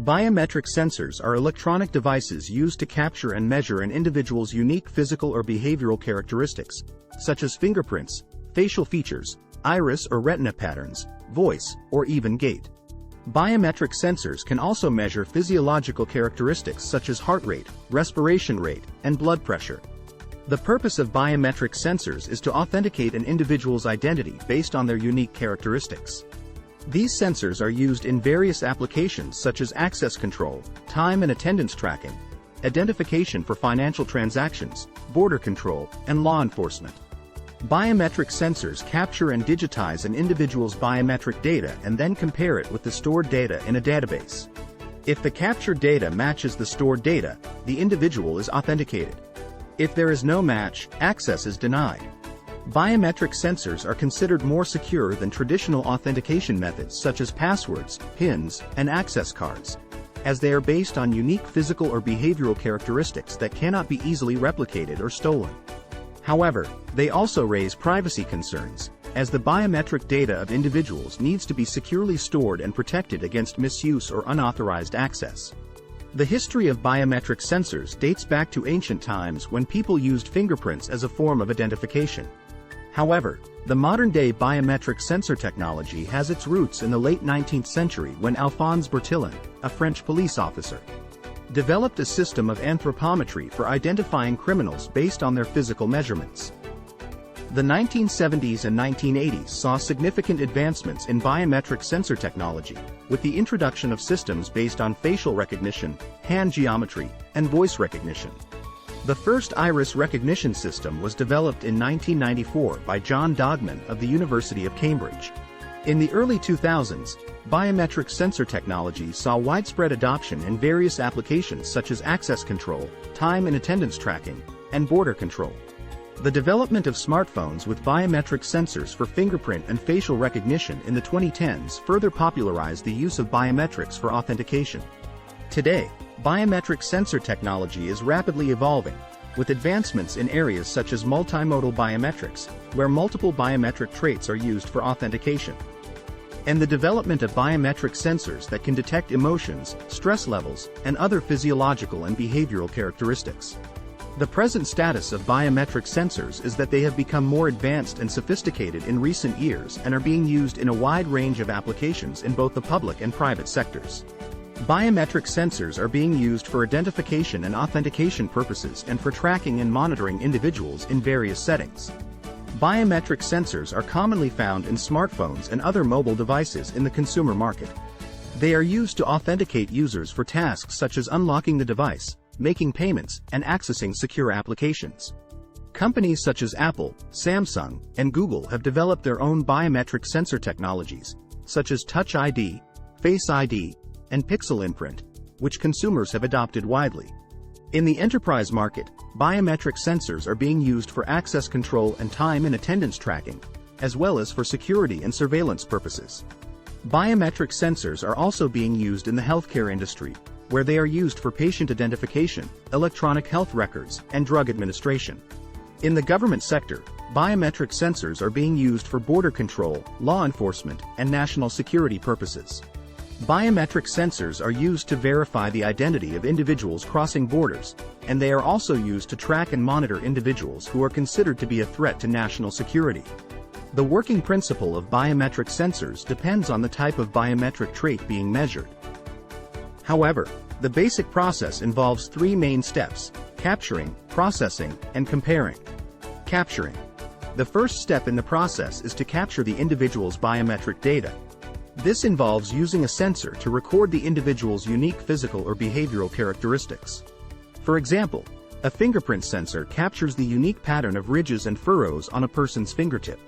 Biometric sensors are electronic devices used to capture and measure an individual's unique physical or behavioral characteristics, such as fingerprints, facial features, iris or retina patterns, voice, or even gait. Biometric sensors can also measure physiological characteristics such as heart rate, respiration rate, and blood pressure. The purpose of biometric sensors is to authenticate an individual's identity based on their unique characteristics. These sensors are used in various applications such as access control, time and attendance tracking, identification for financial transactions, border control, and law enforcement. Biometric sensors capture and digitize an individual's biometric data and then compare it with the stored data in a database. If the captured data matches the stored data, the individual is authenticated. If there is no match, access is denied. Biometric sensors are considered more secure than traditional authentication methods such as passwords, PINs, and access cards, as they are based on unique physical or behavioral characteristics that cannot be easily replicated or stolen. However, they also raise privacy concerns, as the biometric data of individuals needs to be securely stored and protected against misuse or unauthorized access. The history of biometric sensors dates back to ancient times when people used fingerprints as a form of identification. However, the modern-day biometric sensor technology has its roots in the late 19th century when Alphonse Bertillon, a French police officer, developed a system of anthropometry for identifying criminals based on their physical measurements. The 1970s and 1980s saw significant advancements in biometric sensor technology, with the introduction of systems based on facial recognition, hand geometry, and voice recognition. The first iris recognition system was developed in 1994 by John Dodman of the University of Cambridge. In the early 2000s, biometric sensor technology saw widespread adoption in various applications such as access control, time and attendance tracking, and border control. The development of smartphones with biometric sensors for fingerprint and facial recognition in the 2010s further popularized the use of biometrics for authentication. Today, biometric sensor technology is rapidly evolving, with advancements in areas such as multimodal biometrics, where multiple biometric traits are used for authentication, and the development of biometric sensors that can detect emotions, stress levels, and other physiological and behavioral characteristics. The present status of biometric sensors is that they have become more advanced and sophisticated in recent years and are being used in a wide range of applications in both the public and private sectors. Biometric sensors are being used for identification and authentication purposes and for tracking and monitoring individuals in various settings. Biometric sensors are commonly found in smartphones and other mobile devices in the consumer market. They are used to authenticate users for tasks such as unlocking the device, making payments, and accessing secure applications. Companies such as Apple, Samsung, and Google have developed their own biometric sensor technologies, such as Touch ID, Face ID, and Pixel Imprint, which consumers have adopted widely. In the enterprise market, biometric sensors are being used for access control and time and attendance tracking, as well as for security and surveillance purposes. Biometric sensors are also being used in the healthcare industry, where they are used for patient identification, electronic health records, and drug administration. In the government sector, biometric sensors are being used for border control, law enforcement, and national security purposes. Biometric sensors are used to verify the identity of individuals crossing borders, and they are also used to track and monitor individuals who are considered to be a threat to national security. The working principle of biometric sensors depends on the type of biometric trait being measured. However, the basic process involves three main steps: capturing, processing, and comparing. Capturing. The first step in the process is to capture the individual's biometric data. This involves using a sensor to record the individual's unique physical or behavioral characteristics. For example, a fingerprint sensor captures the unique pattern of ridges and furrows on a person's fingertip.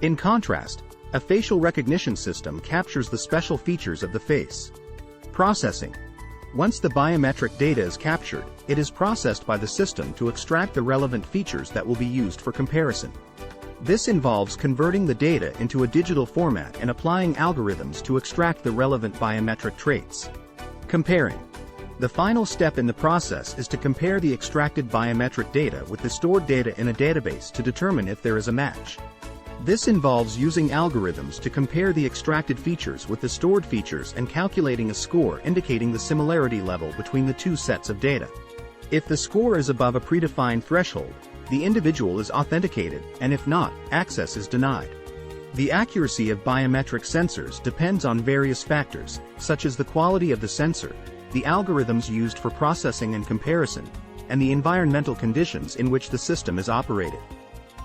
In contrast, a facial recognition system captures the special features of the face. Processing. Once the biometric data is captured, it is processed by the system to extract the relevant features that will be used for comparison. This involves converting the data into a digital format and applying algorithms to extract the relevant biometric traits. Comparing. The final step in the process is to compare the extracted biometric data with the stored data in a database to determine if there is a match. This involves using algorithms to compare the extracted features with the stored features and calculating a score indicating the similarity level between the two sets of data. If the score is above a predefined threshold, the individual is authenticated, and if not, access is denied. The accuracy of biometric sensors depends on various factors, such as the quality of the sensor, the algorithms used for processing and comparison, and the environmental conditions in which the system is operated.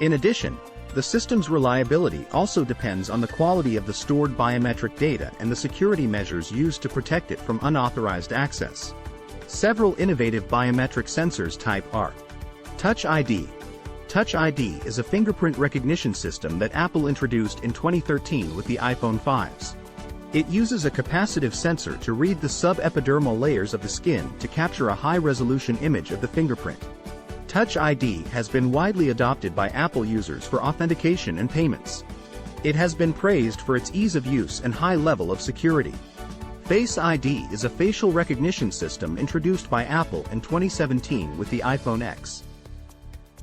In addition, the system's reliability also depends on the quality of the stored biometric data and the security measures used to protect it from unauthorized access. Several innovative biometric sensors type are Touch ID. Touch ID is a fingerprint recognition system that Apple introduced in 2013 with the iPhone 5s. It uses a capacitive sensor to read the subepidermal layers of the skin to capture a high-resolution image of the fingerprint. Touch ID has been widely adopted by Apple users for authentication and payments. It has been praised for its ease of use and high level of security. Face ID is a facial recognition system introduced by Apple in 2017 with the iPhone X.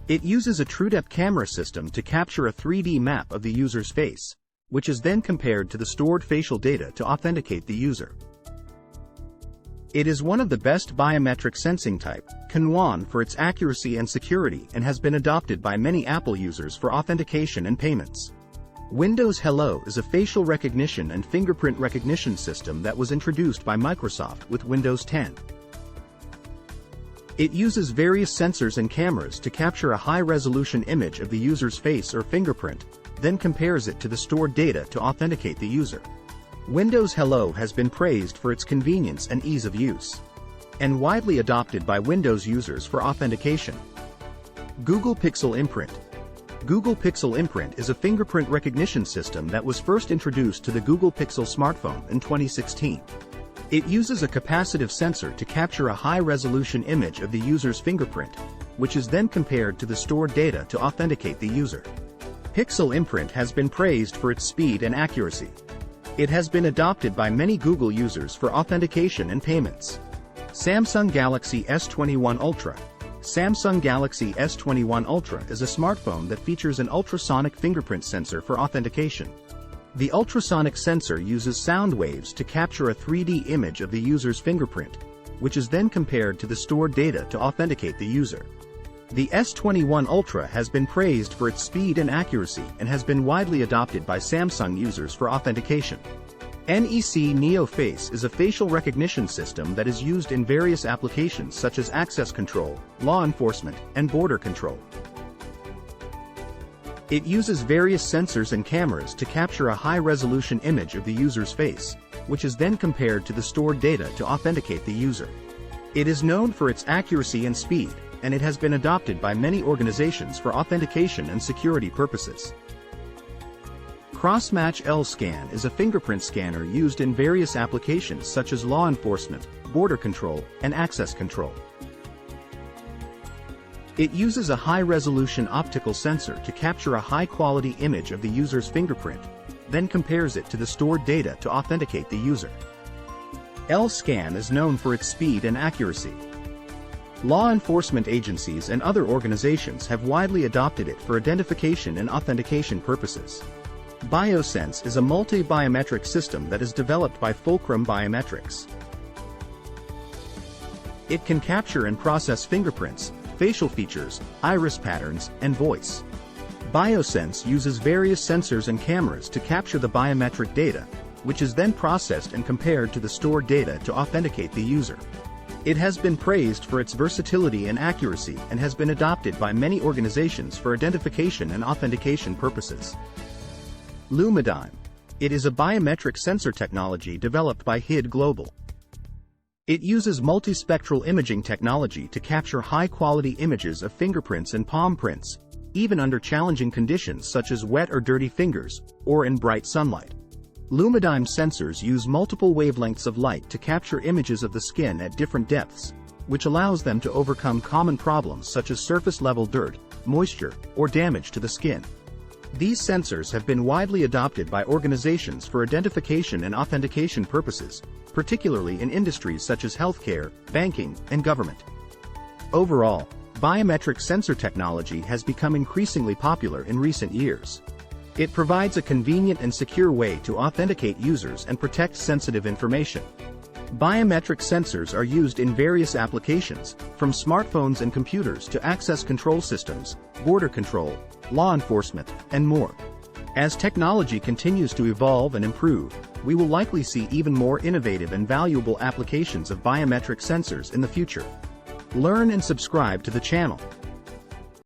It uses a TrueDepth camera system to capture a 3D map of the user's face, which is then compared to the stored facial data to authenticate the user. It is one of the best biometric sensing type, known for its accuracy and security, and has been adopted by many Apple users for authentication and payments. Windows Hello is a facial recognition and fingerprint recognition system that was introduced by Microsoft with Windows 10. It uses various sensors and cameras to capture a high-resolution image of the user's face or fingerprint, then compares it to the stored data to authenticate the user. Windows Hello has been praised for its convenience and ease of use, and widely adopted by Windows users for authentication. Google Pixel Imprint. Google Pixel Imprint is a fingerprint recognition system that was first introduced to the Google Pixel smartphone in 2016. It uses a capacitive sensor to capture a high-resolution image of the user's fingerprint, which is then compared to the stored data to authenticate the user. Pixel Imprint has been praised for its speed and accuracy. It has been adopted by many Google users for authentication and payments. Samsung Galaxy S21 Ultra. Samsung Galaxy S21 Ultra is a smartphone that features an ultrasonic fingerprint sensor for authentication. The ultrasonic sensor uses sound waves to capture a 3D image of the user's fingerprint, which is then compared to the stored data to authenticate the user. The S21 Ultra has been praised for its speed and accuracy and has been widely adopted by Samsung users for authentication. NEC Neo Face is a facial recognition system that is used in various applications such as access control, law enforcement, and border control. It uses various sensors and cameras to capture a high-resolution image of the user's face, which is then compared to the stored data to authenticate the user. It is known for its accuracy and speed, and it has been adopted by many organizations for authentication and security purposes. Crossmatch L-Scan is a fingerprint scanner used in various applications such as law enforcement, border control, and access control. It uses a high-resolution optical sensor to capture a high-quality image of the user's fingerprint, then compares it to the stored data to authenticate the user. L-Scan is known for its speed and accuracy. Law enforcement agencies and other organizations have widely adopted it for identification and authentication purposes. BioSense is a multi-biometric system that is developed by Fulcrum Biometrics. It can capture and process fingerprints, facial features, iris patterns, and voice. BioSense uses various sensors and cameras to capture the biometric data, which is then processed and compared to the stored data to authenticate the user. It has been praised for its versatility and accuracy and has been adopted by many organizations for identification and authentication purposes. Lumidyme. It is a biometric sensor technology developed by HID Global. It uses multispectral imaging technology to capture high-quality images of fingerprints and palm prints, even under challenging conditions such as wet or dirty fingers, or in bright sunlight. Lumidyme sensors use multiple wavelengths of light to capture images of the skin at different depths, which allows them to overcome common problems such as surface-level dirt, moisture, or damage to the skin. These sensors have been widely adopted by organizations for identification and authentication purposes, particularly in industries such as healthcare, banking, and government. Overall, biometric sensor technology has become increasingly popular in recent years. It provides a convenient and secure way to authenticate users and protect sensitive information. Biometric sensors are used in various applications, from smartphones and computers to access control systems, border control, law enforcement, and more. As technology continues to evolve and improve, we will likely see even more innovative and valuable applications of biometric sensors in the future. Learn and subscribe to the channel.